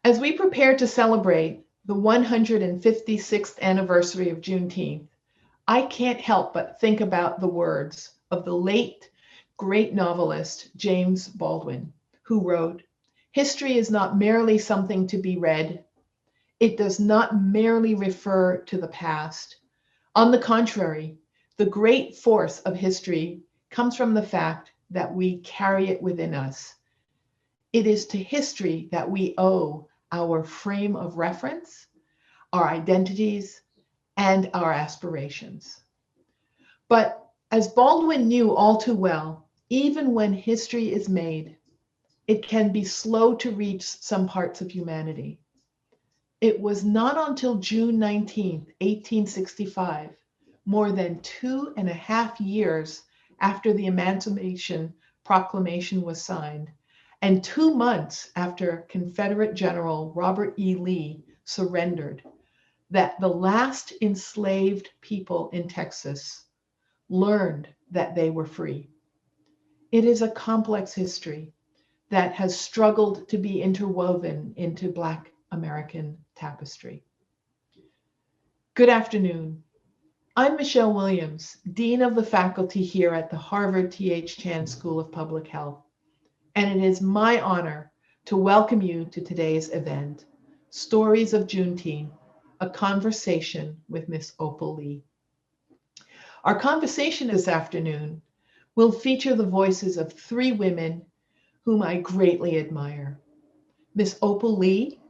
As we prepare to celebrate the 156th anniversary of Juneteenth, I can't help but think about the words of the late great novelist James Baldwin, who wrote, "History is not merely something to be read. It does not merely refer to the past. On the contrary, the great force of history comes from the fact that we carry it within us. It is to history that we owe our frame of reference, our identities, and our aspirations." But as Baldwin knew all too well, even when history is made, it can be slow to reach some parts of humanity. It was not until June 19th, 1865, more than 2.5 years after the Emancipation Proclamation was signed, and 2 months after Confederate General Robert E. Lee surrendered, that the last enslaved people in Texas learned that they were free. It is a complex history that has struggled to be interwoven into Black American tapestry. Good afternoon. I'm Michelle Williams, Dean of the Faculty here at the Harvard T.H. Chan School of Public Health, and it is my honor to welcome you to today's event, Stories of Juneteenth, a conversation with Miss Opal Lee. Our conversation this afternoon will feature the voices of 3 women whom I greatly admire. Miss Opal Lee,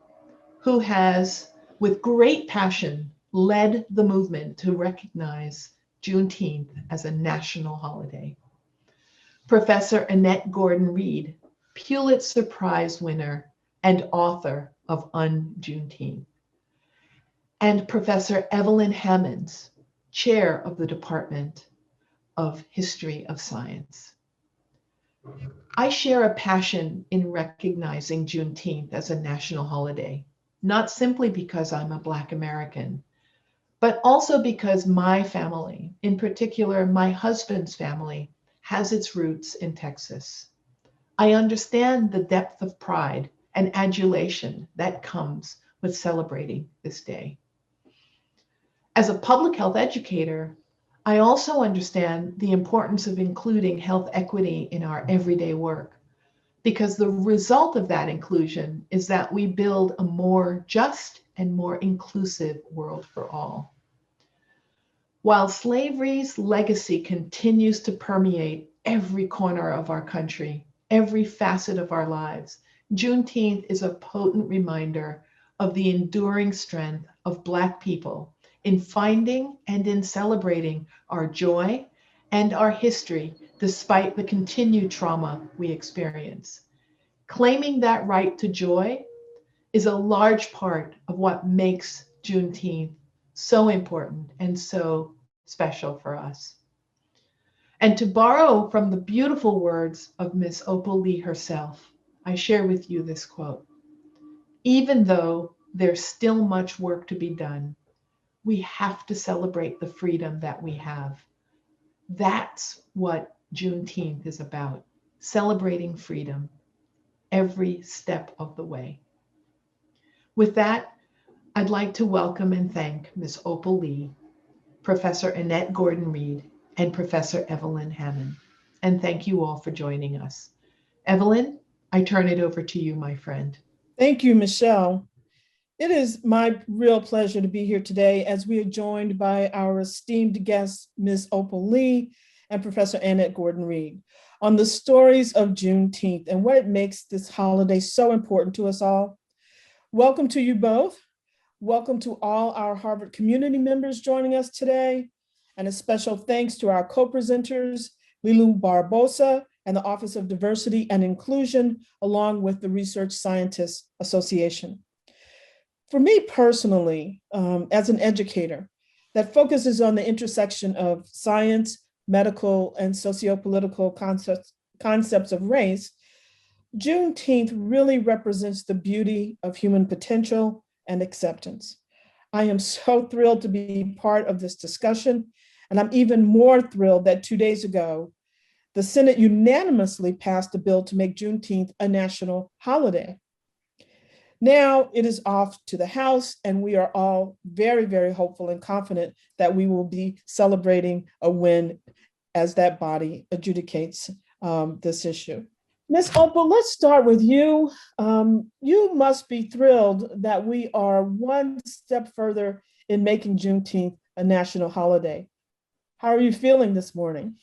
who has, with great passion, led the movement to recognize Juneteenth as a national holiday. Professor Annette Gordon Reed, Pulitzer Prize winner and author of Un-Juneteenth. And Professor Evelyn Hammonds, chair of the Department of History of Science. I share a passion in recognizing Juneteenth as a national holiday, not simply because I'm a Black American, but also because my family, in particular my husband's family, has its roots in Texas. I understand the depth of pride and adulation that comes with celebrating this day. As a public health educator, I also understand the importance of including health equity in our everyday work, because the result of that inclusion is that we build a more just and more inclusive world for all. While slavery's legacy continues to permeate every corner of our country, every facet of our lives, Juneteenth is a potent reminder of the enduring strength of Black people in finding and in celebrating our joy and our history despite the continued trauma we experience. Claiming that right to joy is a large part of what makes Juneteenth so important and so special for us. And to borrow from the beautiful words of Miss Opal Lee herself, I share with you this quote: "Even though there's still much work to be done, we have to celebrate the freedom that we have." That's what Juneteenth is about, celebrating freedom every step of the way. With that, I'd like to welcome and thank Ms. Opal Lee, Professor Annette Gordon Reed, and Professor Evelyn Hammond. And thank you all for joining us. Evelyn, I turn it over to you, my friend. Thank you, Michelle. It is my real pleasure to be here today as we are joined by our esteemed guests, Ms. Opal Lee and Professor Annette Gordon Reed, on the stories of Juneteenth and what it makes this holiday so important to us all. Welcome to you both. Welcome to all our Harvard community members joining us today. And a special thanks to our co-presenters, Lilu Barbosa and the Office of Diversity and Inclusion, along with the Research Scientists Association. For me personally, as an educator that focuses on the intersection of science, medical, and sociopolitical concepts of race, Juneteenth really represents the beauty of human potential and acceptance. I am so thrilled to be part of this discussion, and I'm even more thrilled that 2 days ago, the Senate unanimously passed a bill to make Juneteenth a national holiday. Now it is off to the House, and we are all very, very hopeful and confident that we will be celebrating a win as that body adjudicates this issue. Ms. Opal, let's start with you. You must be thrilled that we are one step further in making Juneteenth a national holiday. How are you feeling this morning?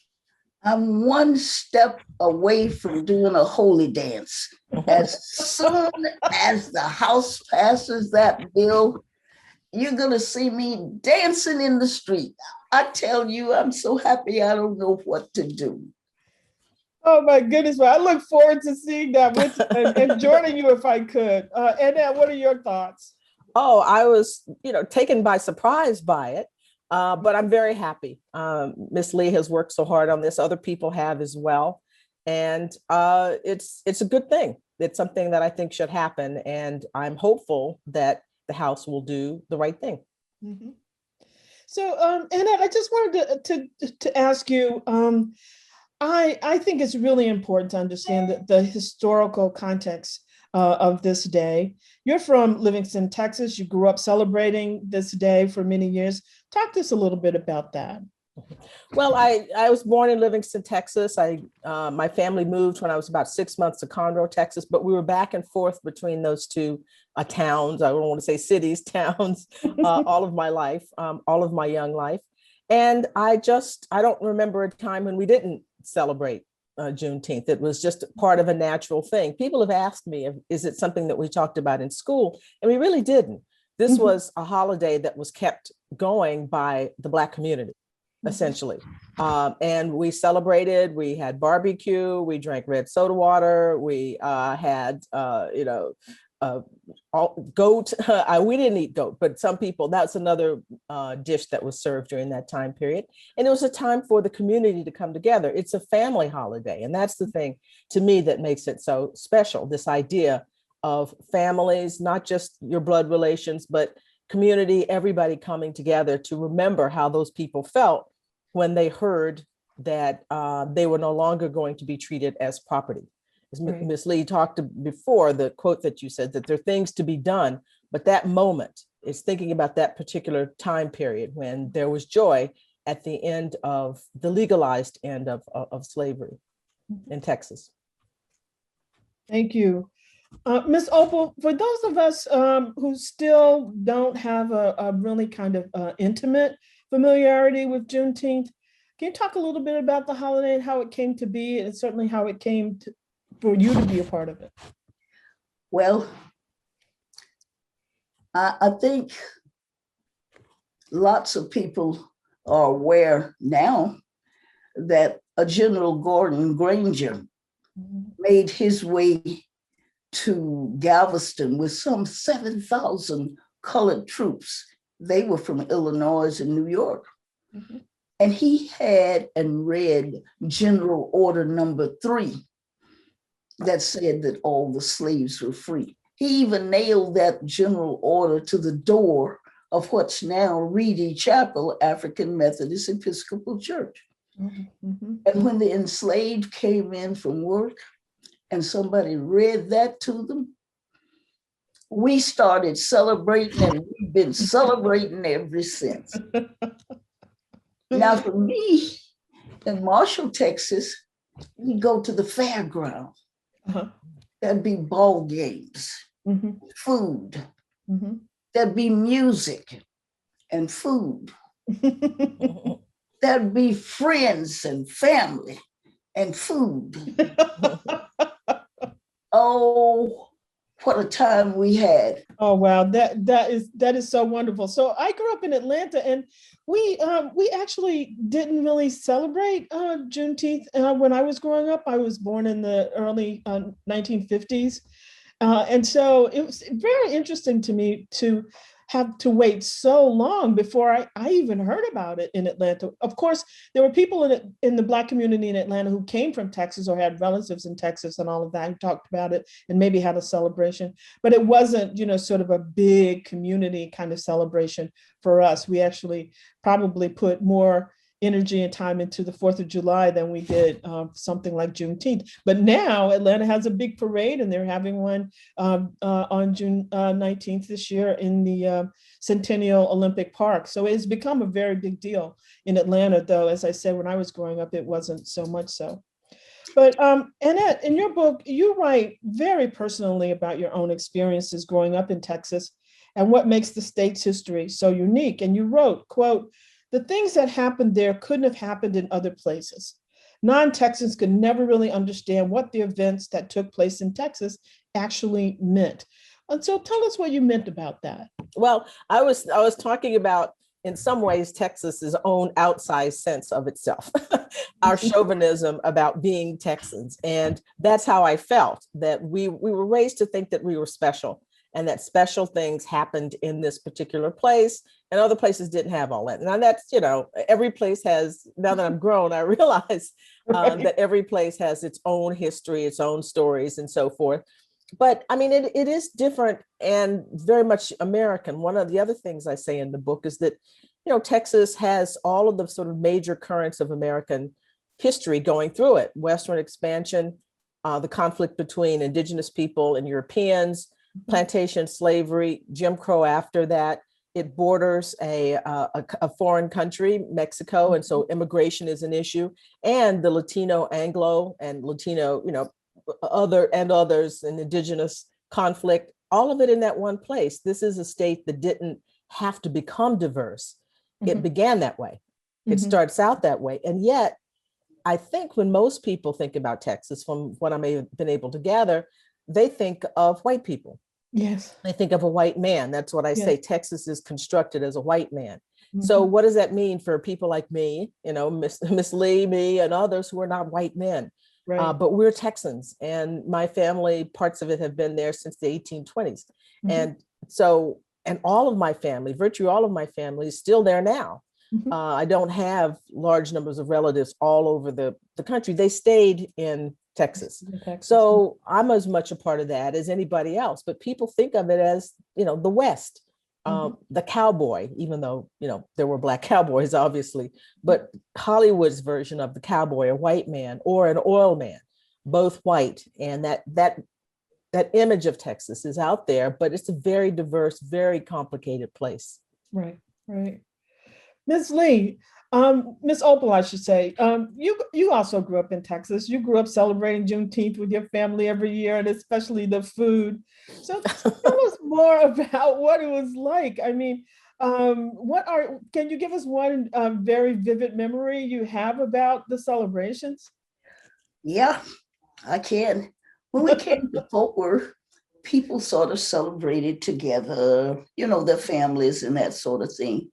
I'm one step away from doing a holy dance. As soon as the House passes that bill, you're going to see me dancing in the street. I tell you, I'm so happy I don't know what to do. Oh my goodness, well, I look forward to seeing that with and joining you if I could. Annette, what are your thoughts? Oh, I was, taken by surprise by it, but I'm very happy. Miss Lee has worked so hard on this. Other people have as well, and it's a good thing. It's something that I think should happen, and I'm hopeful that the House will do the right thing. Mm-hmm. So, Annette, I just wanted to ask you. I think it's really important to understand the historical context of this day. You're from Livingston, Texas. You grew up celebrating this day for many years. Talk to us a little bit about that. Well, I was born in Livingston, Texas. My family moved when I was about 6 months to Conroe, Texas, but we were back and forth between those two towns. I don't want to say cities, towns, all of my life, all of my young life. And I don't remember a time when we didn't celebrate Juneteenth. It was just part of a natural thing. People have asked me, is it something that we talked about in school? And we really didn't. This was a holiday that was kept going by the Black community, essentially. And we celebrated, we had barbecue, we drank red soda water, we had, goat. We didn't eat goat, but some people, that's another dish that was served during that time period. And it was a time for the community to come together. It's a family holiday. And that's the thing to me that makes it so special, this idea of families, not just your blood relations, but community, everybody coming together to remember how those people felt when they heard that they were no longer going to be treated as property. As Ms. Lee talked before, the quote that you said, that there are things to be done, but that moment is thinking about that particular time period when there was joy at the end of the legalized end of slavery in Texas. Thank you. Ms. Opal, for those of us who still don't have a really kind of intimate familiarity with Juneteenth, can you talk a little bit about the holiday and how it came to be, and certainly how it came for you to be a part of it? Well, I think lots of people are aware now that a General Gordon Granger made his way to Galveston with some 7,000 colored troops. They were from Illinois and New York. And he had and read General Order Number 3 that said that all the slaves were free. He even nailed that general order to the door of what's now Reedy Chapel, African Methodist Episcopal Church. And when the enslaved came in from work and somebody read that to them, we started celebrating, and we've been celebrating ever since. Now, for me, in Marshall, Texas, we go to the fairground. There'd be ball games, food. There'd be music and food. There'd be friends and family and food. Oh, what a time we had. Oh, wow. That is so wonderful. So I grew up in Atlanta, and we actually didn't really celebrate Juneteenth when I was growing up. I was born in the early 1950s. And so it was very interesting to me to have to wait so long before I even heard about it in Atlanta. Of course, there were people in the Black community in Atlanta who came from Texas or had relatives in Texas and all of that, who talked about it and maybe had a celebration, but it wasn't, sort of a big community kind of celebration for us. We actually probably put more energy and time into the 4th of July than we did something like Juneteenth. But now Atlanta has a big parade, and they're having one on June 19th this year in the Centennial Olympic Park. So it's become a very big deal in Atlanta, though, as I said, when I was growing up, it wasn't so much so. But Annette, in your book, you write very personally about your own experiences growing up in Texas and what makes the state's history so unique. And you wrote, quote, "The things that happened there couldn't have happened in other places. Non-Texans could never really understand what the events that took place in Texas actually meant." And so tell us what you meant about that. Well, I was talking about, in some ways, Texas's own outsized sense of itself, our chauvinism about being Texans. And that's how I felt, that we were raised to think that we were special, and that special things happened in this particular place, and other places didn't have all that. Now that's, every place has, now that I'm grown, I realize that every place has its own history, its own stories, and so forth. But I mean, it is different and very much American. One of the other things I say in the book is that, Texas has all of the sort of major currents of American history going through it: Western expansion, the conflict between indigenous people and Europeans, plantation slavery, Jim Crow after that. It borders a foreign country, Mexico, and so immigration is an issue, and the Latino, Anglo, and Latino, others, and indigenous conflict, all of it in that one place. This is a state that didn't have to become diverse. It began that way. It starts out that way. And yet, I think when most people think about Texas, from what I may have been able to gather, they think of white people. Yes. They think of a white man. That's what I say. Texas is constructed as a white man. Mm-hmm. So what does that mean for people like me, Miss Lee, me, and others who are not white men? Right. But we're Texans, and my family, parts of it have been there since the 1820s. And so, and all of my family, virtually all of my family, is still there now. I don't have large numbers of relatives all over the country. They stayed in Texas. So I'm as much a part of that as anybody else. But people think of it as, the West, the cowboy, even though, there were Black cowboys, obviously, but Hollywood's version of the cowboy, a white man or an oil man, both white. And that image of Texas is out there, but it's a very diverse, very complicated place. Right. Ms. Lee, Ms. Opal, I should say, you also grew up in Texas. You grew up celebrating Juneteenth with your family every year, and especially the food. So tell us more about what it was like. I mean, can you give us one very vivid memory you have about the celebrations? Yeah, I can. When we came to Fort Worth, people sort of celebrated together, their families and that sort of thing.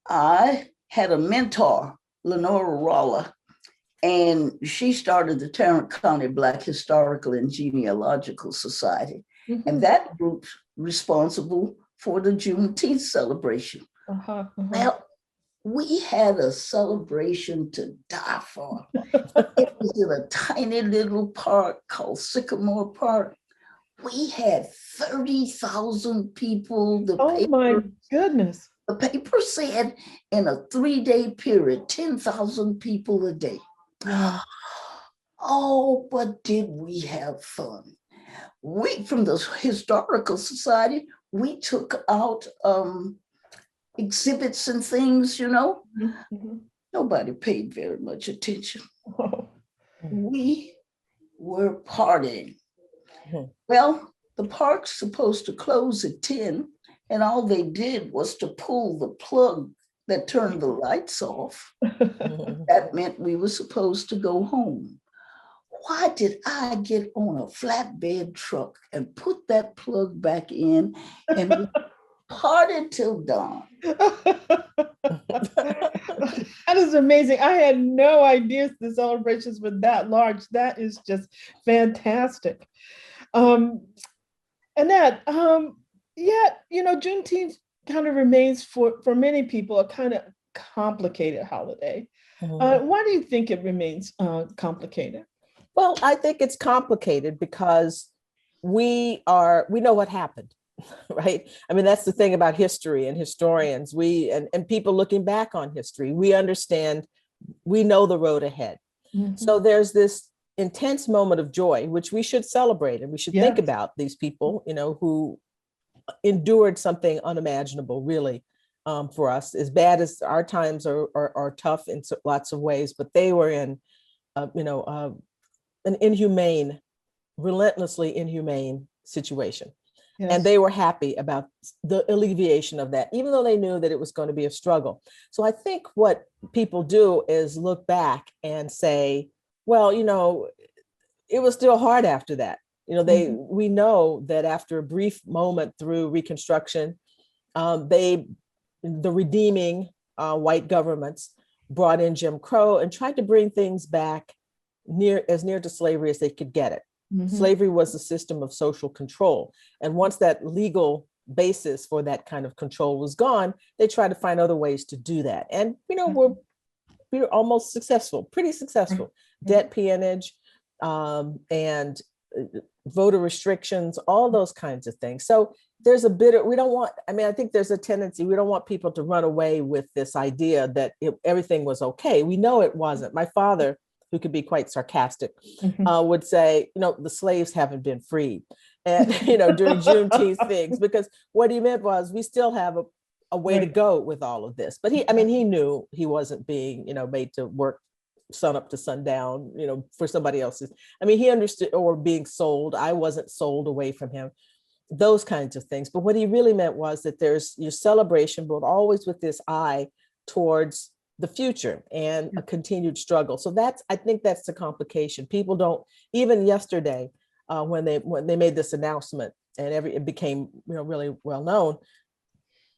I had a mentor, Lenora Rolla, and she started the Tarrant County Black Historical and Genealogical Society. And that group's responsible for the Juneteenth celebration. Well, we had a celebration to die for. It was in a tiny little park called Sycamore Park. We had 30,000 people. My goodness. The paper said in a 3-day period, 10,000 people a day. Wow. Oh, but did we have fun? We, from the Historical Society, we took out exhibits and things, Nobody paid very much attention. We were partying. Well, the park's supposed to close at 10, and all they did was to pull the plug that turned the lights off. That meant we were supposed to go home. Why did I get on a flatbed truck and put that plug back in and partied till dawn? That is amazing. I had no idea the celebrations were that large. That is just fantastic. Annette, Juneteenth kind of remains for many people a kind of complicated holiday. Why do you think it remains complicated? Well, I think it's complicated because we know what happened, right? I mean, that's the thing about history and historians. And people looking back on history, we understand we know the road ahead. So there's this intense moment of joy, which we should celebrate, and we should think about these people, who endured something unimaginable, really, for us. As bad as our times are tough in lots of ways, but they were in, an inhumane, relentlessly inhumane situation. Yes. And they were happy about the alleviation of that, even though they knew that it was going to be a struggle. So I think what people do is look back and say, well, it was still hard after that. We know that after a brief moment through Reconstruction, the redeeming white governments brought in Jim Crow and tried to bring things back as near to slavery as they could get it. Slavery was a system of social control. And once that legal basis for that kind of control was gone, they tried to find other ways to do that. And, we're almost successful, pretty successful. Debt peonage and voter restrictions, all those kinds of things. So there's I think there's a tendency, we don't want people to run away with this idea that everything was okay. We know it wasn't. My father, who could be quite sarcastic, would say, the slaves haven't been freed. And, during Juneteenth things, because what he meant was we still have a way to go with all of this. But he knew he wasn't being, made to work sun up to sundown, for somebody else's. He understood, or being sold. I wasn't sold away from him, those kinds of things. But what he really meant was that there's your celebration, but always with this eye towards the future and a continued struggle. So I think that's the complication. People don't, even yesterday, when they made this announcement and it became, really well known,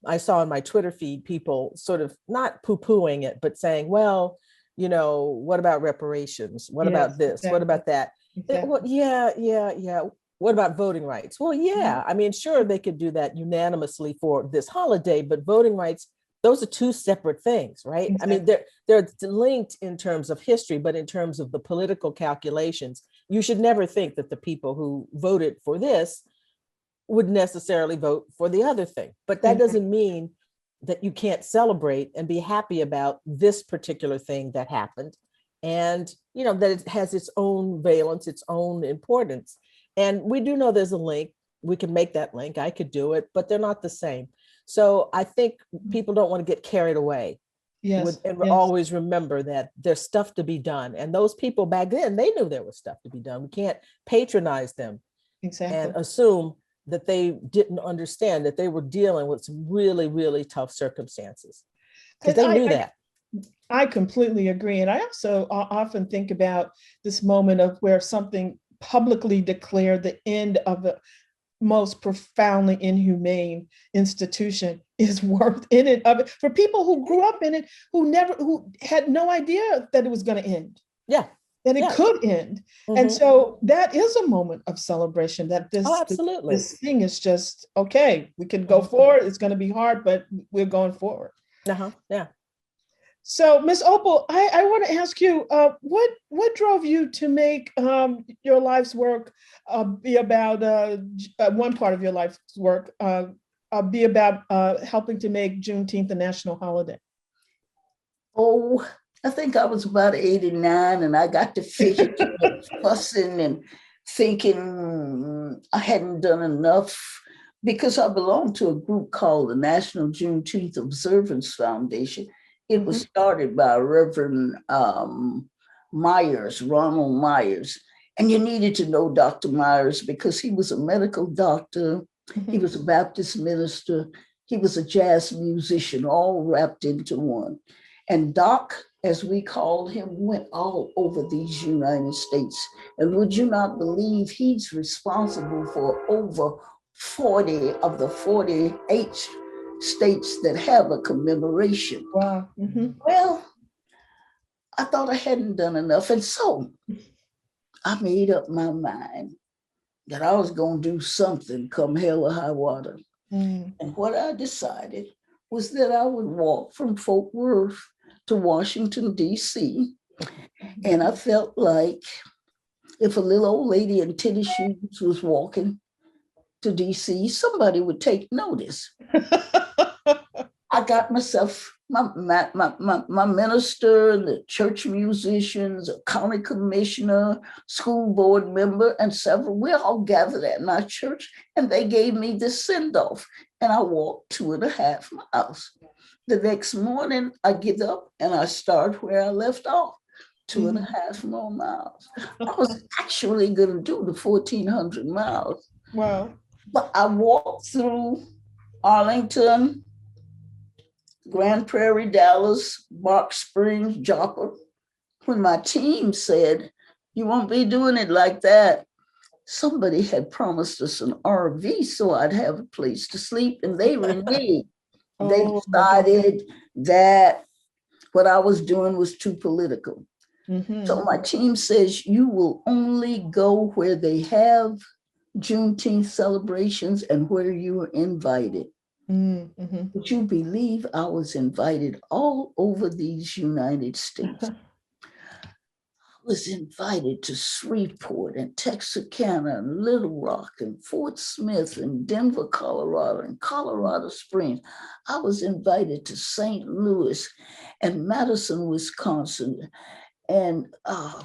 I saw in my Twitter feed people sort of not poo-pooing it, but saying, well, what about reparations? What about this? Exactly. What about that? Exactly. Well, yeah. What about voting rights? Well, yeah. Sure, they could do that unanimously for this holiday, but voting rights, those are two separate things, right? Exactly. They're linked in terms of history, but in terms of the political calculations, you should never think that the people who voted for this would necessarily vote for the other thing. But that doesn't mean that you can't celebrate and be happy about this particular thing that happened. And, that it has its own valence, its own importance. And we do know there's a link. We can make that link. I could do it, but they're not the same. So I think people don't want to get carried away. Always remember that there's stuff to be done. And those people back then, they knew there was stuff to be done. We can't patronize them and assume that they didn't understand that they were dealing with some really, really tough circumstances. Because they knew that. I completely agree. And I also often think about this moment of where something publicly declared the end of the most profoundly inhumane institution is worth in it of it for people who grew up in it, who had no idea that it was going to end. Yeah. That it could end. And so that is a moment of celebration, that this thing is just, okay, we can go forward. It's going to be hard, but we're going forward. Yeah. So, Ms. Opal, I want to ask you, what drove you to make your life's work be about, one part of your life's work be about helping to make Juneteenth a national holiday? Oh, I think I was about 89 and I got to fidgeting and fussing and thinking I hadn't done enough, because I belonged to a group called the National Juneteenth Observance Foundation. It was started by Reverend Myers, Ronald Myers. And you needed to know Dr. Myers because he was a medical doctor. He was a Baptist minister. He was a jazz musician, all wrapped into one. And Doc, as we called him, went all over these United States. And would you not believe he's responsible for over 40 of the 48 states that have a commemoration. Wow. Well, I thought I hadn't done enough. And so I made up my mind that I was going to do something come hell or high water. And what I decided was that I would walk from Fort Worth to Washington, D.C. And I felt like if a little old lady in tennis shoes was walking to D.C., somebody would take notice. I got myself, my minister, the church musicians, a county commissioner, school board member, and several, we all gathered at my church, and they gave me this send-off, and I walked 2.5 miles. The next morning, I get up and I start where I left off, 2.5 more miles. I was actually going to do the 1,400 miles. Wow. But I walked through Arlington, Grand Prairie, Dallas, Bark Springs, Joppa. When my team said, "You won't be doing it like that," somebody had promised us an RV so I'd have a place to sleep, and they reneged. They decided that what I was doing was too political. So my team says, "You will only go where they have Juneteenth celebrations and where you are invited." Would you believe I was invited all over these United States? I was invited to Shreveport and Texarkana and Little Rock and Fort Smith and Denver, Colorado and Colorado Springs. I was invited to St. Louis and Madison, Wisconsin. And I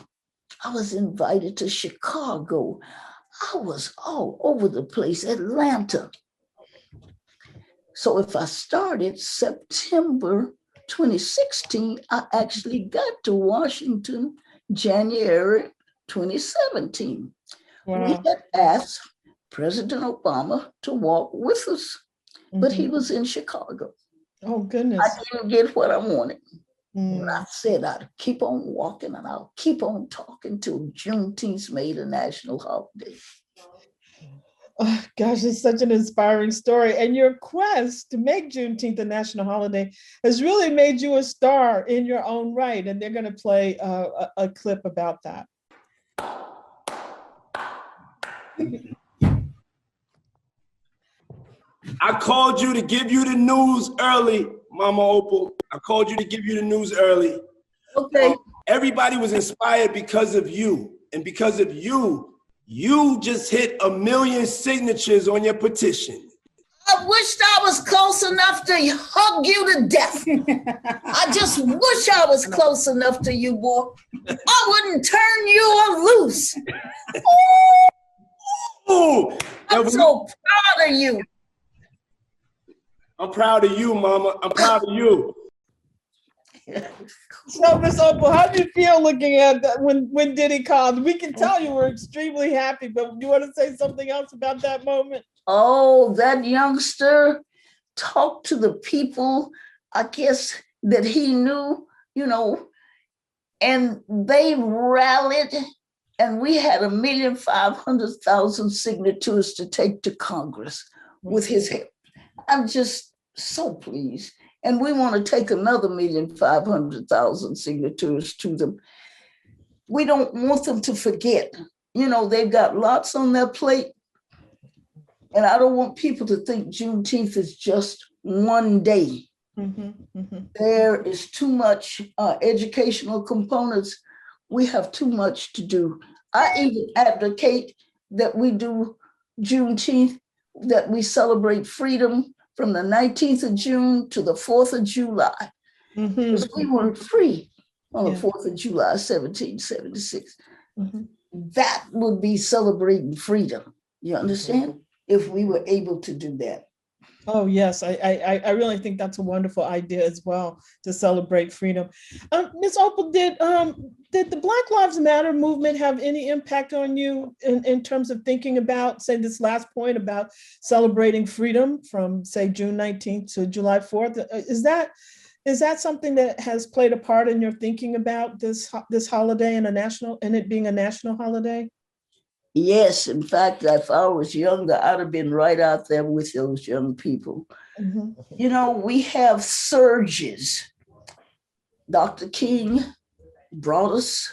was invited to Chicago. I was all over the place, Atlanta. So if I started September 2016, I actually got to Washington January 2017. Wow. We had asked President Obama to walk with us, but he was in Chicago. Oh, goodness. I didn't get what I wanted. But I said I'd keep on walking and I'll keep on talking till Juneteenth made a national holiday. Oh, gosh, it's such an inspiring story. And your quest to make Juneteenth a national holiday has really made you a star in your own right. And they're going to play a clip about that. I called you to give you the news early, Mama Opal. I called you to give you the news early. Okay. Everybody was inspired because of you. And because of you, you just hit 1 million signatures on your petition. I wished I was close enough to hug you to death. I just wish I was close enough to you, boy. I wouldn't turn you loose. Ooh, I'm so proud of you. I'm proud of you, Mama. I'm proud of you. So, Miss Opal, how do you feel looking at that when Diddy called? We can tell you were extremely happy, but you want to say something else about that moment? Oh, that youngster talked to the people, I guess, that he knew, and they rallied, and we had 1,500,000 signatures to take to Congress with his help. I'm just so pleased. And we want to take another 1,500,000 signatures to them. We don't want them to forget. They've got lots on their plate. And I don't want people to think Juneteenth is just one day. There is too much educational components. We have too much to do. I even advocate that we do Juneteenth, that we celebrate freedom from the 19th of June to the 4th of July. Because we weren't free on the 4th of July, 1776. That would be celebrating freedom. You understand? If we were able to do that. Oh, yes. I really think that's a wonderful idea as well, to celebrate freedom. Ms. Opal, did the Black Lives Matter movement have any impact on you in terms of thinking about, say, this last point about celebrating freedom from, say, June 19th to July 4th? Is that something that has played a part in your thinking about this holiday and it being a national holiday? Yes, in fact, if I was younger, I'd have been right out there with those young people. We have surges. Dr. King brought us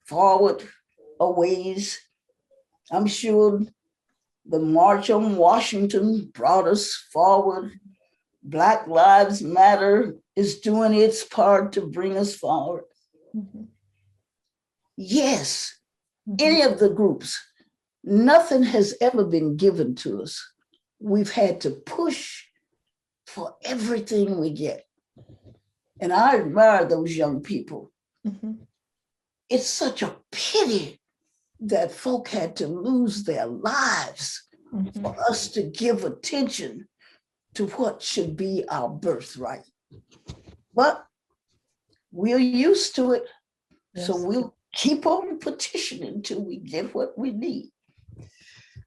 forward a ways. I'm sure the March on Washington brought us forward. Black Lives Matter is doing its part to bring us forward. Yes, any of the groups. Nothing has ever been given to us. We've had to push for everything we get. And I admire those young people. It's such a pity that folk had to lose their lives for us to give attention to what should be our birthright. But we're used to it. Yes. So we'll keep on petitioning until we get what we need.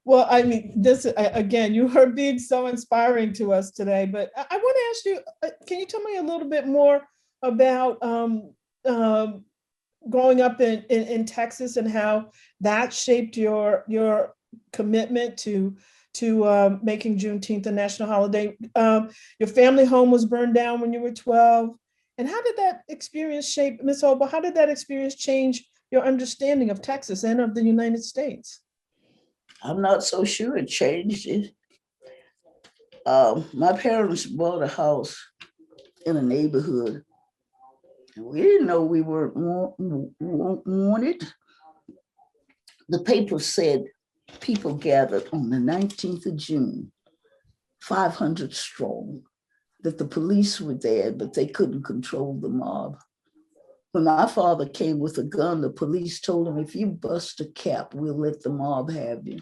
Well, I mean, this, again, you are being so inspiring to us today, but I want to ask you, can you tell me a little bit more about growing up in Texas and how that shaped your commitment to making Juneteenth a national holiday? Your family home was burned down when you were 12. And how did that experience shape, Ms. Opal, how did that experience change your understanding of Texas and of the United States? I'm not so sure it changed it. My parents bought a house in a neighborhood. We didn't know we weren't wanted. The paper said people gathered on the 19th of June, 500 strong, that the police were there, but they couldn't control the mob. When my father came with a gun, the police told him, if you bust a cap, we'll let the mob have you.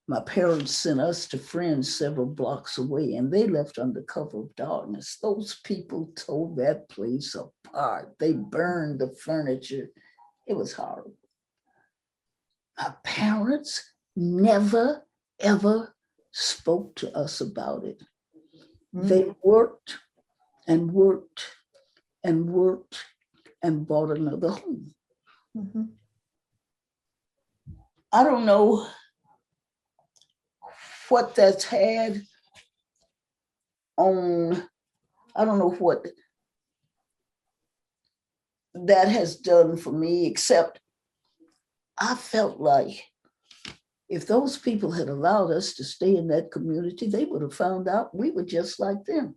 My parents sent us to friends several blocks away, and they left under cover of darkness. Those people tore that place apart. They burned the furniture. It was horrible. My parents never, ever spoke to us about it. They worked and worked and worked and bought another home. I don't know what that's had on, I don't know what that has done for me, except I felt like if those people had allowed us to stay in that community, they would have found out we were just like them.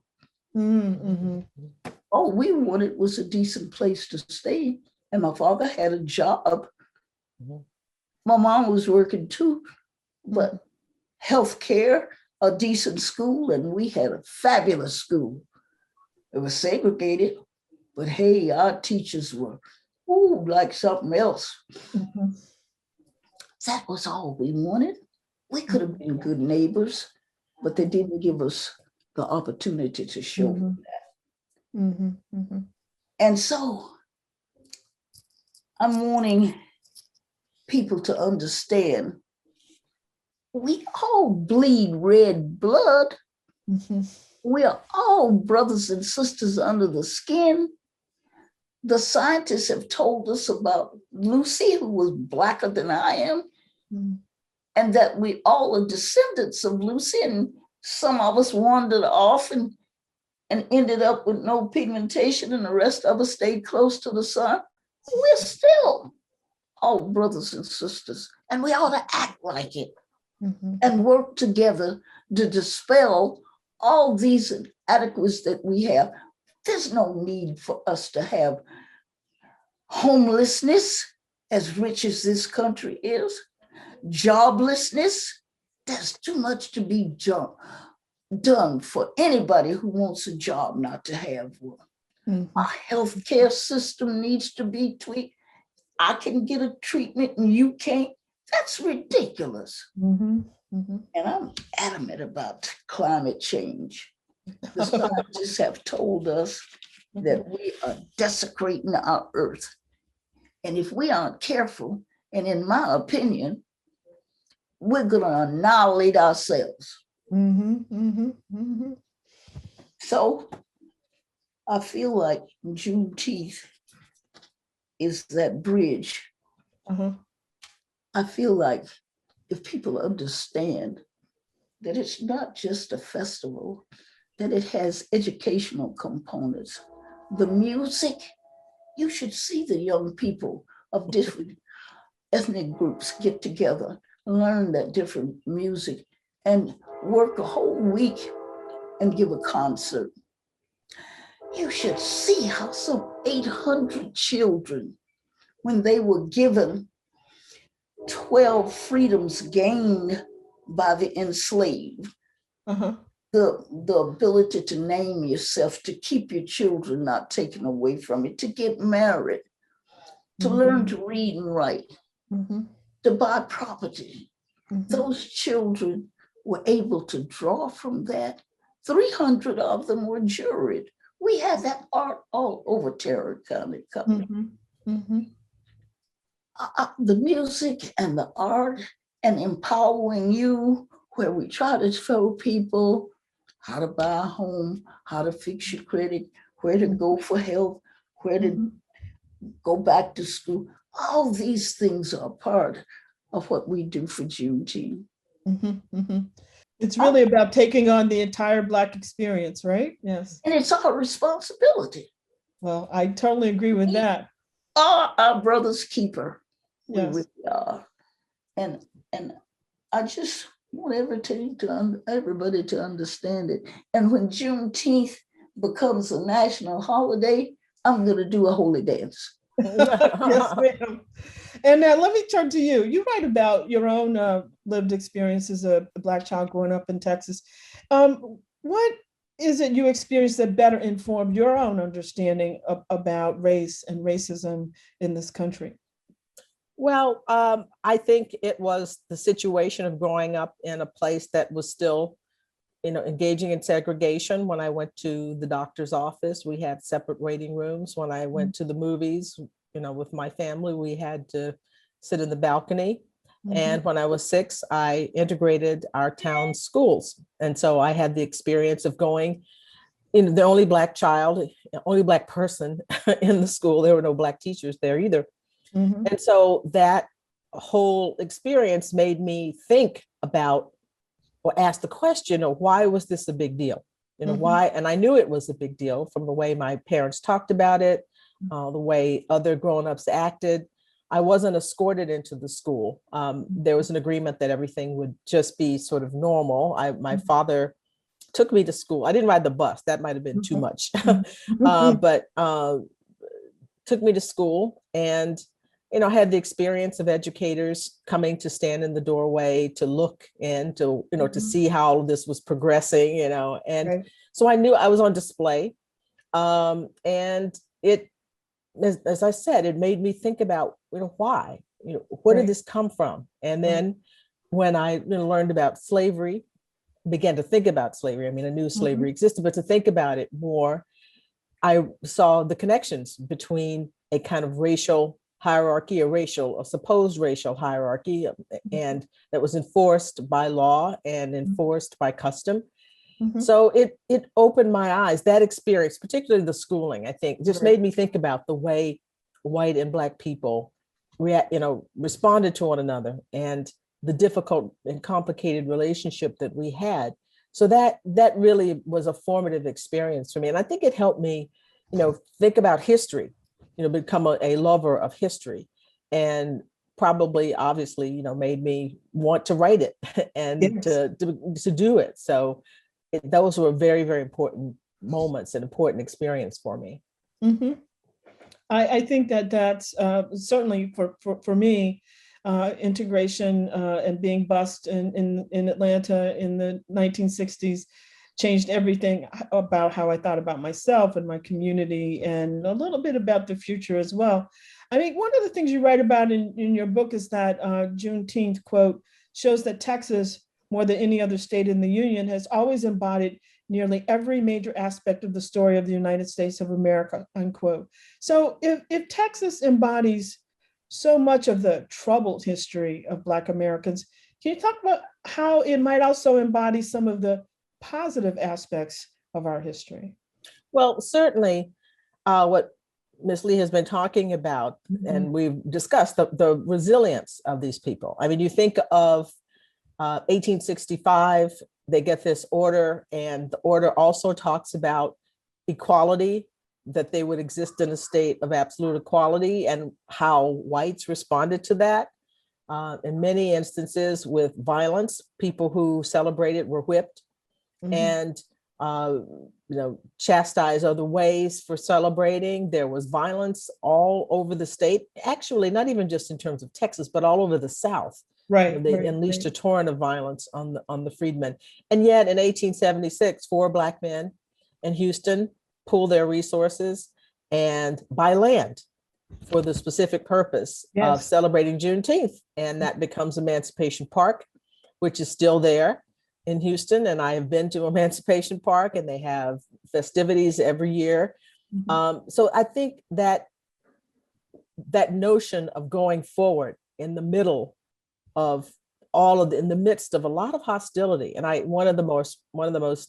All we wanted was a decent place to stay. And my father had a job. My mom was working too, but healthcare, a decent school, and we had a fabulous school. It was segregated, but hey, our teachers were like something else. That was all we wanted. We could have been good neighbors, but they didn't give us the opportunity to show that. And so I'm wanting people to understand we all bleed red blood. We are all brothers and sisters under the skin. The scientists have told us about Lucy, who was Blacker than I am, and that we all are descendants of Lucy, and some of us wandered off and ended up with no pigmentation, and the rest of us stayed close to the sun. We're still all brothers and sisters, and we ought to act like it and work together to dispel all these inadequacies that we have. There's no need for us to have homelessness, as rich as this country is, joblessness. There's too much to be done for anybody who wants a job not to have one. Our healthcare system needs to be tweaked. I can get a treatment and you can't. That's ridiculous. And I'm adamant about climate change. The scientists have told us that we are desecrating our earth. And if we aren't careful, and in my opinion, we're going to annihilate ourselves. So I feel like Juneteenth is that bridge. I feel like if people understand that it's not just a festival, that it has educational components. The music, you should see the young people of different ethnic groups get together, learn that different music, and work a whole week and give a concert. You should see how some 800 children, when they were given 12 freedoms gained by the enslaved, the ability to name yourself, to keep your children not taken away from it, to get married, to learn to read and write, to buy property. Those children were able to draw from that. 300 of them were juried. We have that art all over Tarrant County. The music and the art and empowering you, where we try to show people how to buy a home, how to fix your credit, where to go for help, where to go back to school. All these things are part of what we do for Juneteenth. It's really about taking on the entire Black experience, right? Yes. And it's our responsibility. Well, I totally agree with that. Our brother's keeper. Yes. We really are. And I just want everybody to understand it. And when Juneteenth becomes a national holiday, I'm going to do a holy dance. Yes, ma'am. And now let me turn to you. You write about your own lived experience as a Black child growing up in Texas. What is it you experienced that better informed your own understanding about race and racism in this country? Well, I think it was the situation of growing up in a place that was still, engaging in segregation. When I went to the doctor's office, we had separate waiting rooms. When I went to the movies, with my family, we had to sit in the balcony. And when I was 6, I integrated our town schools. And so I had the experience of going, the only Black child, only Black person in the school. There were no Black teachers there either. And so that whole experience made me think about or ask the question, why was this a big deal? Why? And I knew it was a big deal from the way my parents talked about it, the way other grown-ups acted. I wasn't escorted into the school. There was an agreement that everything would just be sort of normal. My father took me to school. I didn't ride the bus. That might have been too much, but took me to school, and I had the experience of educators coming to stand in the doorway to look in, to to see how this was progressing, and so I knew I was on display, and it, as I said, it made me think about why, where did this come from? And then when I learned about slavery, began to think about slavery. I mean, I knew slavery existed, but to think about it more, I saw the connections between a kind of racial hierarchy, a supposed racial hierarchy, and that was enforced by law and enforced by custom. So it opened my eyes. That experience, particularly the schooling, I think, just made me think about the way white and Black people responded to one another, and the difficult and complicated relationship that we had. So that really was a formative experience for me. And I think it helped me, think about history, become a lover of history, and probably, obviously, made me want to write it and to do it. So those were very, very important moments and important experience for me. I think that's certainly for me, integration and being bused in Atlanta in the 1960s changed everything about how I thought about myself and my community, and a little bit about the future as well. I mean, one of the things you write about in your book is that Juneteenth, quote, shows that Texas, more than any other state in the Union, has always embodied nearly every major aspect of the story of the United States of America, unquote. So if Texas embodies so much of the troubled history of Black Americans, can you talk about how it might also embody some of the positive aspects of our history? Well, certainly what Ms. Lee has been talking about, and we've discussed the resilience of these people. I mean, you think of 1865, they get this order, and the order also talks about equality, that they would exist in a state of absolute equality, and how whites responded to that. In many instances with violence, people who celebrated were whipped and chastised other ways for celebrating. There was violence all over the state, actually, not even just in terms of Texas, but all over the South. Right. They right, unleashed right. a torrent of violence on the freedmen. And yet in 1876, 4 Black men in Houston pool their resources and buy land for the specific purpose of Yes. celebrating Juneteenth. And that becomes Emancipation Park, which is still there in Houston. And I have been to Emancipation Park, and they have festivities every year. So I think that that notion of going forward in the middle of in the midst of a lot of hostility. And one of the most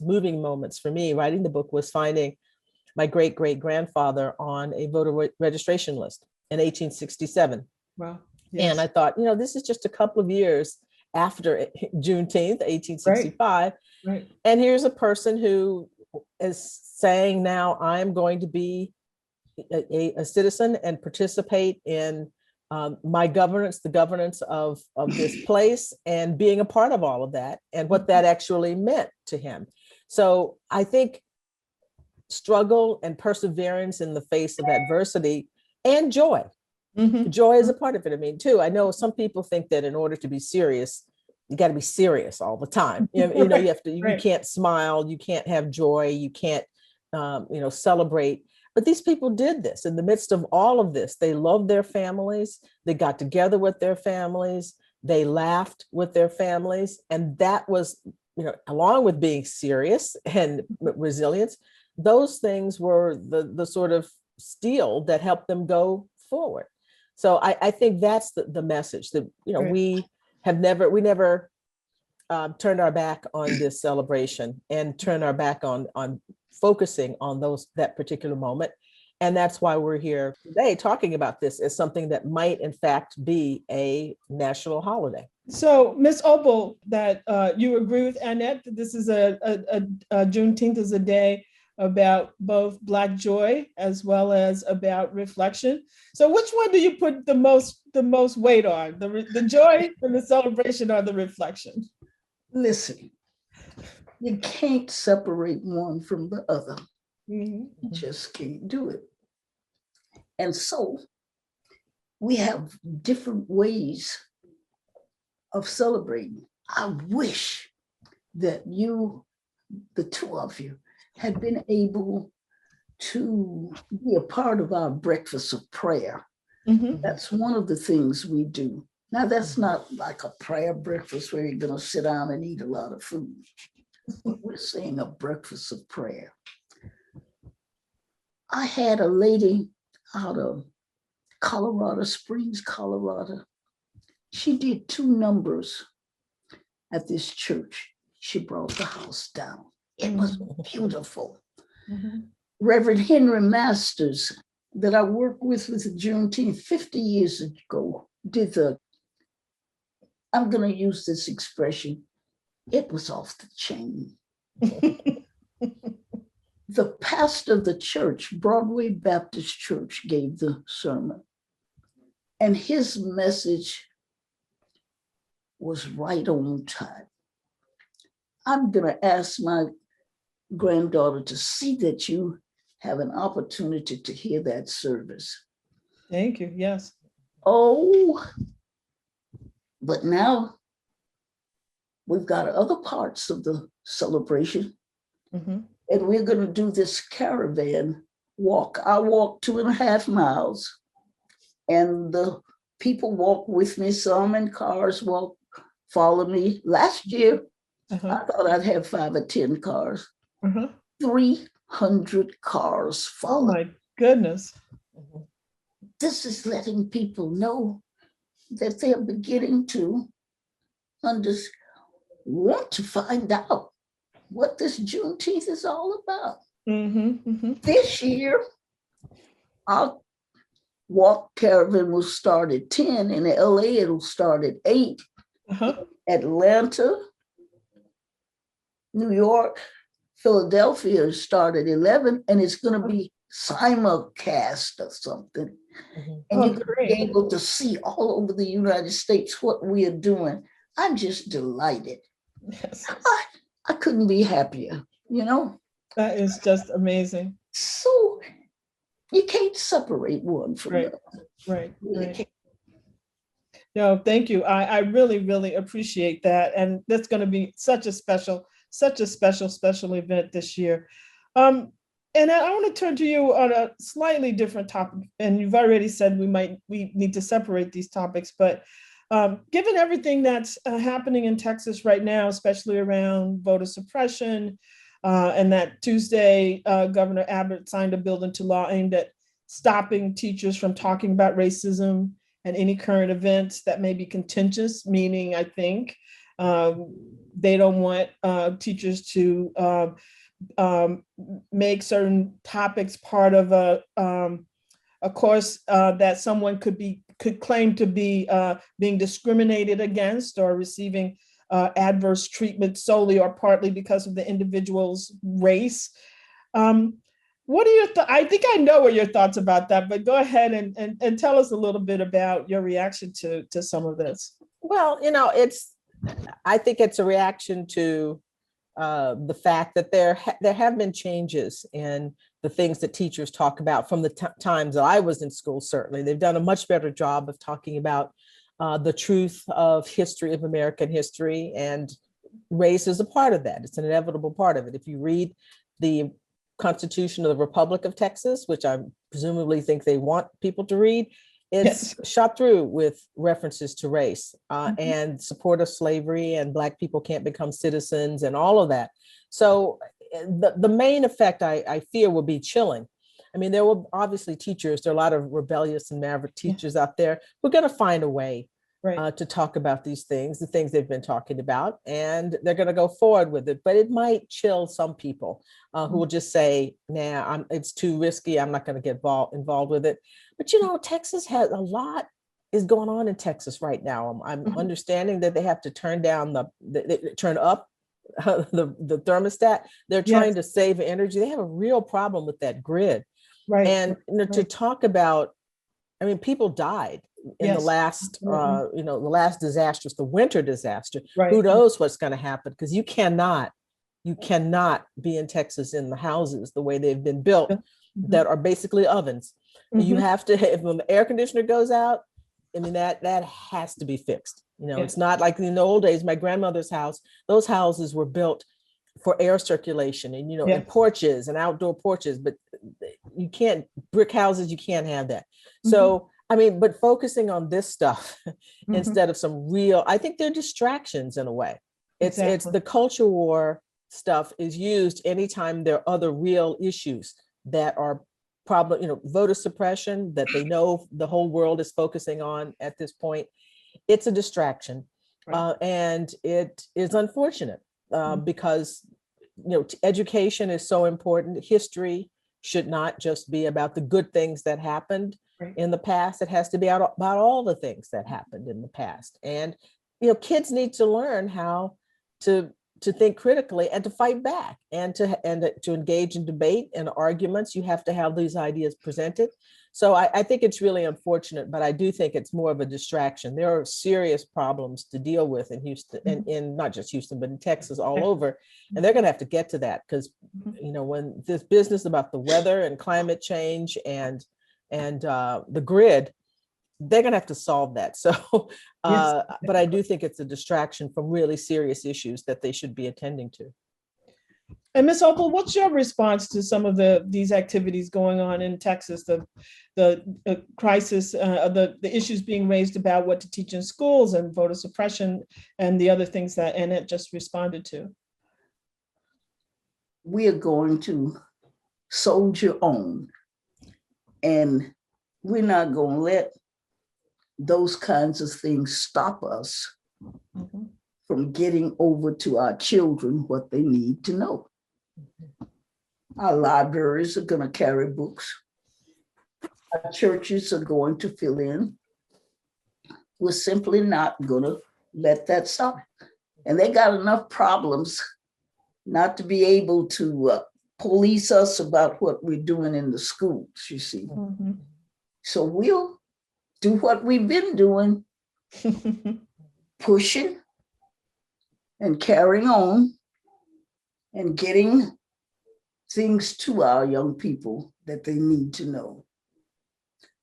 moving moments for me writing the book was finding my great-great-grandfather on a voter registration list in 1867. Wow. Yes. And I thought, this is just a couple of years after Juneteenth, 1865. Right. And here's a person who is saying now, I'm going to be a citizen and participate in my governance, the governance of this place, and being a part of all of that, and what that actually meant to him. So I think struggle and perseverance in the face of adversity, and joy. Joy is a part of it. I mean, too, I know some people think that in order to be serious, you got to be serious all the time. You have to, you can't smile, you can't have joy, you can't, celebrate. But these people did this in the midst of all of this. They loved their families. They got together with their families. They laughed with their families. And that was, along with being serious and resilience, those things were the sort of steel that helped them go forward. So I think that's the message that, we never turned our back on this celebration and turned our back on focusing on that particular moment. And that's why we're here today talking about this as something that might in fact be a national holiday. So, Ms. Opal, that you agree with Annette that this is a Juneteenth is a day about both Black joy as well as about reflection. So, which one do you put the most weight on? The joy and the celebration, or the reflection? Listen, you can't separate one from the other. You just can't do it. And so we have different ways of celebrating. I wish that the two of you, had been able to be a part of our breakfast of prayer. That's one of the things we do. Now, that's not like a prayer breakfast where you're going to sit down and eat a lot of food. But we're saying a breakfast of prayer. I had a lady out of Colorado Springs, Colorado. She did 2 numbers at this church. She brought the house down. It was beautiful. Reverend Henry Masters, that I worked with the Juneteenth 50 years ago, did I'm going to use this expression, it was off the chain. The pastor of the church, Broadway Baptist Church, gave the sermon. And his message was right on time. I'm going to ask my granddaughter to see that you have an opportunity to hear that service. Thank you. Yes. Oh, but now we've got other parts of the celebration. And we're going to do this caravan walk. I walked 2.5 miles, and the people walk with me. Some in cars follow me. Last year, I thought I'd have 5 or 10 cars. 300 cars follow. Oh my goodness. This is letting people know that they're beginning to want to find out what this Juneteenth is all about. This year, our walk caravan will start at 10. In LA, it'll start at 8. Atlanta, New York, Philadelphia start at 11, and it's going to be simulcast or something. And you're going to be able to see all over the United States what we are doing. I'm just delighted. Yes. I couldn't be happier, That is just amazing. So you can't separate one from the other. Right. No, thank you. I really, really appreciate that. And that's going to be such a special, special event this year. And I want to turn to you on a slightly different topic. And you've already said we need to separate these topics, but given everything that's happening in Texas right now, especially around voter suppression, and that Tuesday, Governor Abbott signed a bill into law aimed at stopping teachers from talking about racism and any current events that may be contentious, meaning I think they don't want teachers to make certain topics part of a course that someone could claim to be being discriminated against or receiving adverse treatment solely or partly because of the individual's race. What are your thoughts? I think I know what your thoughts about that, but go ahead and tell us a little bit about your reaction to some of this. Well, I think it's a reaction to the fact that there have been changes in the things that teachers talk about from the times that I was in school. Certainly, they've done a much better job of talking about the truth of history, of American history, and race is a part of that. It's an inevitable part of it. If you read the Constitution of the Republic of Texas, which I presumably think they want people to read, it's shot through with references to race and support of slavery, and Black people can't become citizens and all of that. So the main effect I fear will be chilling. I mean, there will obviously teachers, there are a lot of rebellious and maverick teachers out there who are going to find a way to talk about these things, the things they've been talking about, and they're going to go forward with it. But it might chill some people who will just say, nah, it's too risky. I'm not going to get involved with it. But, Texas has a lot is going on in Texas right now. I'm understanding that they have to turn down turn up the thermostat. They're trying to save energy. They have a real problem with that grid. Right. And to talk about, I mean, people died in the last, the last disaster, the winter disaster. Right. Who knows what's going to happen? Because you cannot be in Texas in the houses the way they've been built that are basically ovens. You have to, if the air conditioner goes out, I mean, that has to be fixed. It's not like in the old days, my grandmother's house, those houses were built for air circulation and, and porches and outdoor porches, but you can't, brick houses, you can't have that. So, I mean, but focusing on this stuff instead of some real, I think they're distractions in a way. It's the culture war stuff is used anytime there are other real issues that are problem, voter suppression that they know the whole world is focusing on at this point. It's a distraction. And it is unfortunate because, education is so important. History should not just be about the good things that happened in the past. It has to be about all the things that happened in the past. And, kids need to learn how to think critically and to fight back and to engage in debate and arguments. You have to have these ideas presented. So I think it's really unfortunate, but I do think it's more of a distraction. There are serious problems to deal with in Houston, and in not just Houston, but in Texas all over. And they're going to have to get to that because, when this business about the weather and climate change and the grid, they're going to have to solve that. So, but I do think it's a distraction from really serious issues that they should be attending to. And Ms. Opal, what's your response to some of these activities going on in Texas, the crisis, the issues being raised about what to teach in schools and voter suppression and the other things that Annette just responded to? We are going to soldier on, and we're not going to let those kinds of things stop us from getting over to our children what they need to know. Our libraries are going to carry books. Our churches are going to fill in. We're simply not going to let that stop. And they got enough problems not to be able to police us about what we're doing in the schools, you see. So we'll do what we've been doing, pushing and carrying on and getting things to our young people that they need to know.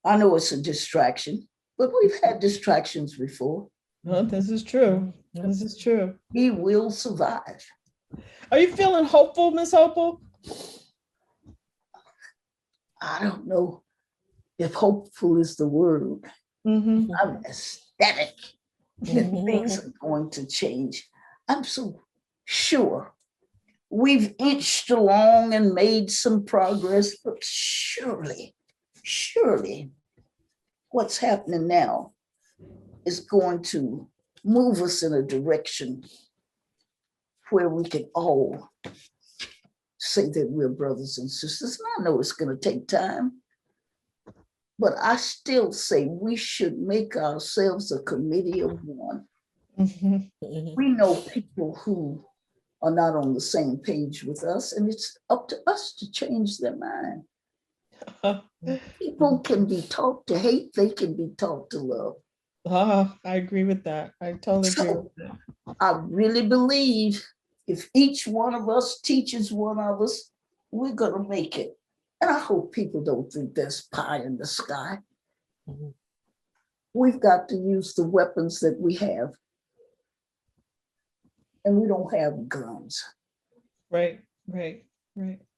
I know it's a distraction. But we've had distractions before. Well, this is true. This is true. We will survive. Are you feeling hopeful, Miss Opal? I don't know if hopeful is the word. Mm-hmm. I'm ecstatic that things are going to change. I'm so sure. We've inched along and made some progress, but surely what's happening now is going to move us in a direction where we can all say that we're brothers and sisters. And I know it's going to take time, but I still say we should make ourselves a committee of one. Mm-hmm. We know people who are not on the same page with us, and it's up to us to change their mind. People can be taught to hate, they can be taught to love. I agree with that. I totally agree with that. I really believe if each one of us teaches one of us, we're going to make it. And I hope people don't think there's pie in the sky. We've got to use the weapons that we have. And we don't have guns. Right.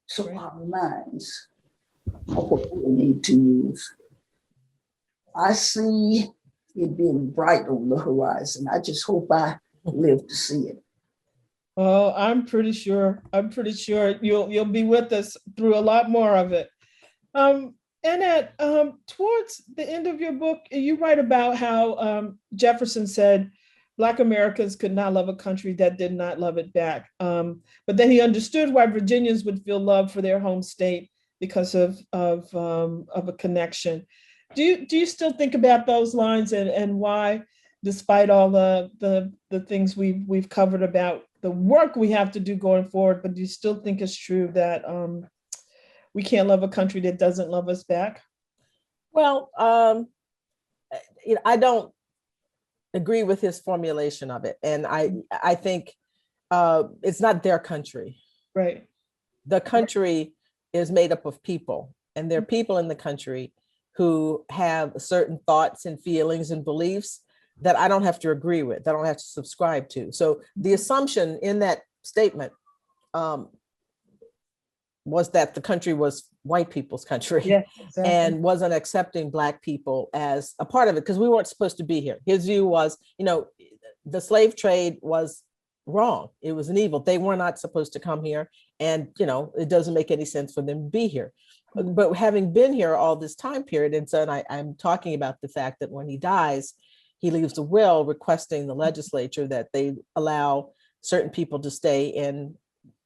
So right. our minds are what we need to use. I see it being bright on the horizon. I just hope I live to see it. Oh, I'm pretty sure you'll be with us through a lot more of it. Annette, towards the end of your book, you write about how Jefferson said Black Americans could not love a country that did not love it back. But then he understood why Virginians would feel love for their home state because of a connection. Do you still think about those lines and why, despite all the things we've covered about the work we have to do going forward, but do you still think it's true that we can't love a country that doesn't love us back? Well, I don't agree with his formulation of it. And I think it's not their country. Right. The country is made up of people, and there are people in the country who have certain thoughts and feelings and beliefs that I don't have to agree with, that I don't have to subscribe to. So the assumption in that statement was that the country was white people's country, yeah, exactly. And wasn't accepting Black people as a part of it because we weren't supposed to be here. His view was, the slave trade was wrong. It was an evil. They were not supposed to come here. And, it doesn't make any sense for them to be here. But having been here all this time period, and so I'm talking about the fact that when he dies, he leaves a will requesting the legislature that they allow certain people to stay in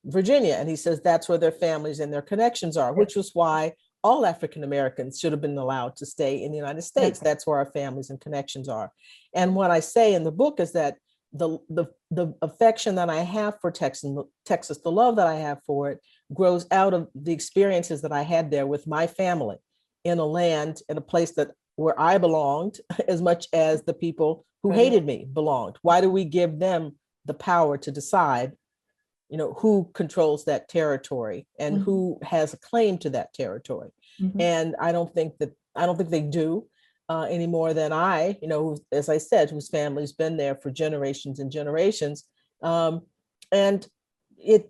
Virginia. And he says that's where their families and their connections are, which was why all African Americans should have been allowed to stay in the United States. That's where our families and connections are. And what I say in the book is that the affection that I have for Texas, the love that I have for it, grows out of the experiences that I had there with my family in a land, in a place where I belonged as much as the people who hated me belonged. Why do we give them the power to decide, who controls that territory and who has a claim to that territory? And I don't think they do any more than I, as I said, whose family's been there for generations and generations. And it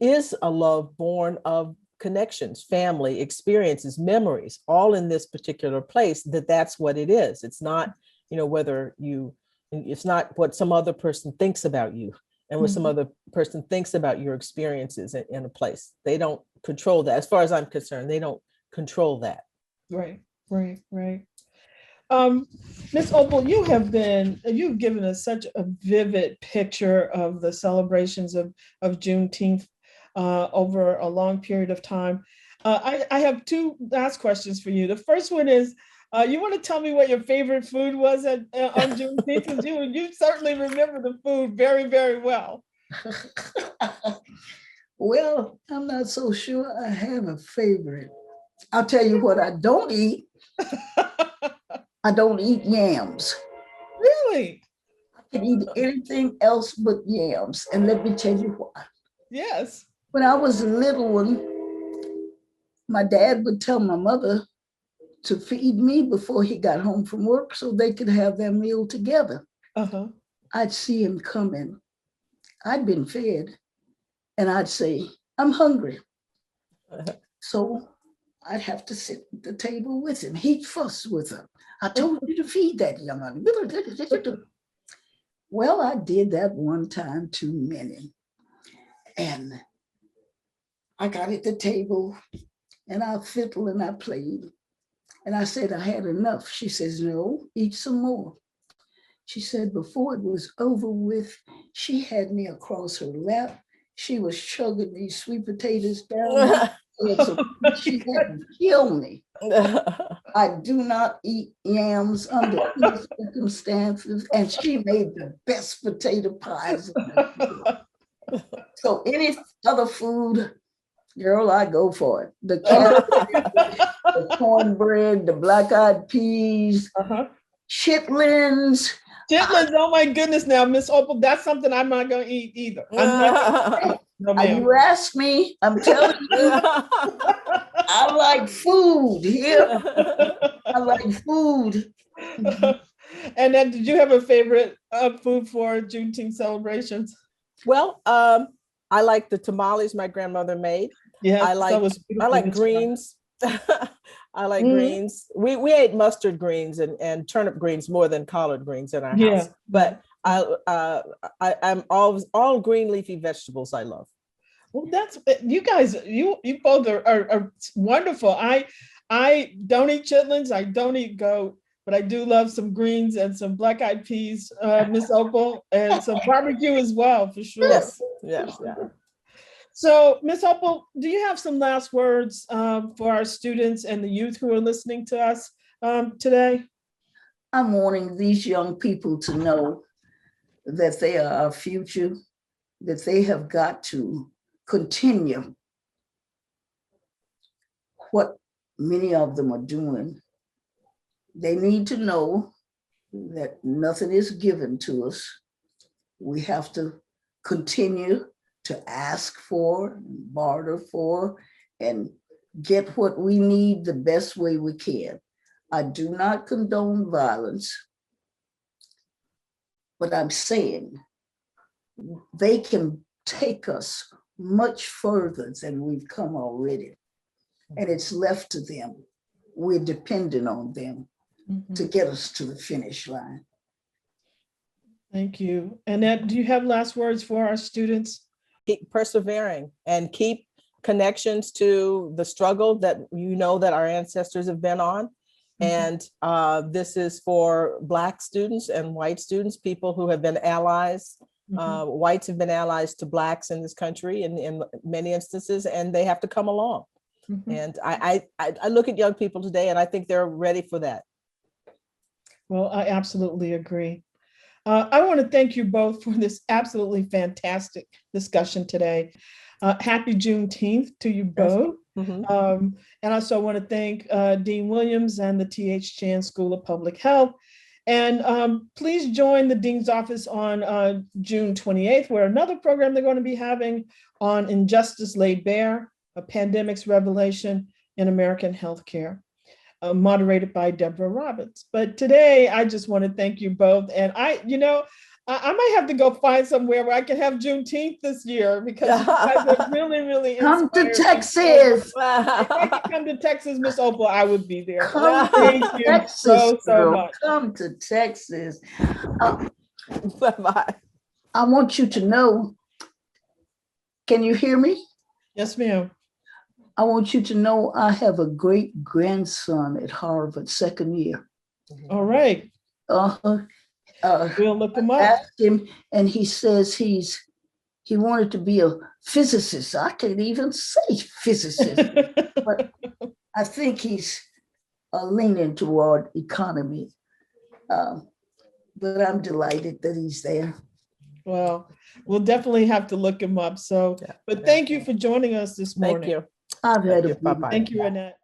is a love born of connections, family, experiences, memories, all in this particular place, that's what it is. It's not, it's not what some other person thinks about you and what some other person thinks about your experiences in a place. They don't control that. As far as I'm concerned, they don't control that. Right. Ms. Opal, you've given us such a vivid picture of the celebrations of Juneteenth over a long period of time. I have two last questions for you. The first one is, you want to tell me what your favorite food was on Juneteenth? Because you certainly remember the food very, very well. Well, I'm not so sure I have a favorite. I'll tell you what I don't eat. I don't eat yams. Really? I can eat anything else but yams. And let me tell you why. Yes. When I was a little one, my dad would tell my mother to feed me before he got home from work so they could have their meal together. I'd see him coming. I'd been fed, and I'd say, I'm hungry. So I'd have to sit at the table with him. He'd fuss with her. I told you to feed that young one. Well, I did that one time too many. And I got at the table and I fiddled and I played. And I said, I had enough. She says, no, eat some more. She said, before it was over with, she had me across her lap. She was chugging these sweet potatoes down. She had to kill me. I do not eat yams under any circumstances. And she made the best potato pies. So any other food, girl, I go for it. The carrot, the cornbread, the black-eyed peas, chitlins. Chitlins, oh my goodness, now, Miss Opal, that's something I'm not going to eat either. You ask me, I'm telling you, I like food here. I like food. And then, did you have a favorite food for Juneteenth celebrations? Well, I like the tamales my grandmother made. Yeah, I like greens. I like greens. We ate mustard greens and turnip greens more than collard greens in our house. But I'm all green leafy vegetables I love. Well, that's you guys. You both are wonderful. I don't eat chitlins. I don't eat goat, but I do love some greens and some black-eyed peas, Miss Opal, and some barbecue as well, for sure. Yes. So, Miss Opal, do you have some last words for our students and the youth who are listening to us today? I'm wanting these young people to know that they are our future, that they have got to continue what many of them are doing. They need to know that nothing is given to us. We have to continue to ask for, barter for, and get what we need the best way we can. I do not condone violence, but I'm saying they can take us much further than we've come already. And it's left to them. We're dependent on them to get us to the finish line. Thank you. Annette, do you have last words for our students? Keep persevering and keep connections to the struggle that you know that our ancestors have been on. And this is for Black students and white students, people who have been allies. Whites have been allies to Blacks in this country in many instances, and they have to come along. And I look at young people today and I think they're ready for that. Well, I absolutely agree. I want to thank you both for this absolutely fantastic discussion today. Happy Juneteenth to you both. And I also want to thank Dean Williams and the T.H. Chan School of Public Health. And please join the Dean's Office on June 28th, where another program they're going to be having on Injustice Laid Bare, a Pandemic's Revelation in American Healthcare, moderated by Deborah Roberts. But today, I just want to thank you both. And I might have to go find somewhere where I can have Juneteenth this year, because you guys are really, really Come to inspired. Texas. If I could come to Texas, Miss Opal, I would be there. Come Thank to you Texas, so girl. much. Come to Texas. Bye-bye. I want you to know, can you hear me? Yes, ma'am. I want you to know I have a great grandson at Harvard, second year. All right. We'll look him up. Asked him, and he says he wanted to be a physicist. I can't even say physicist, but I think he's leaning toward economy. But I'm delighted that he's there. Well, we'll definitely have to look him up. So, but thank you for joining us this morning. Thank you. I've had a Bye-bye. Thank you, Annette.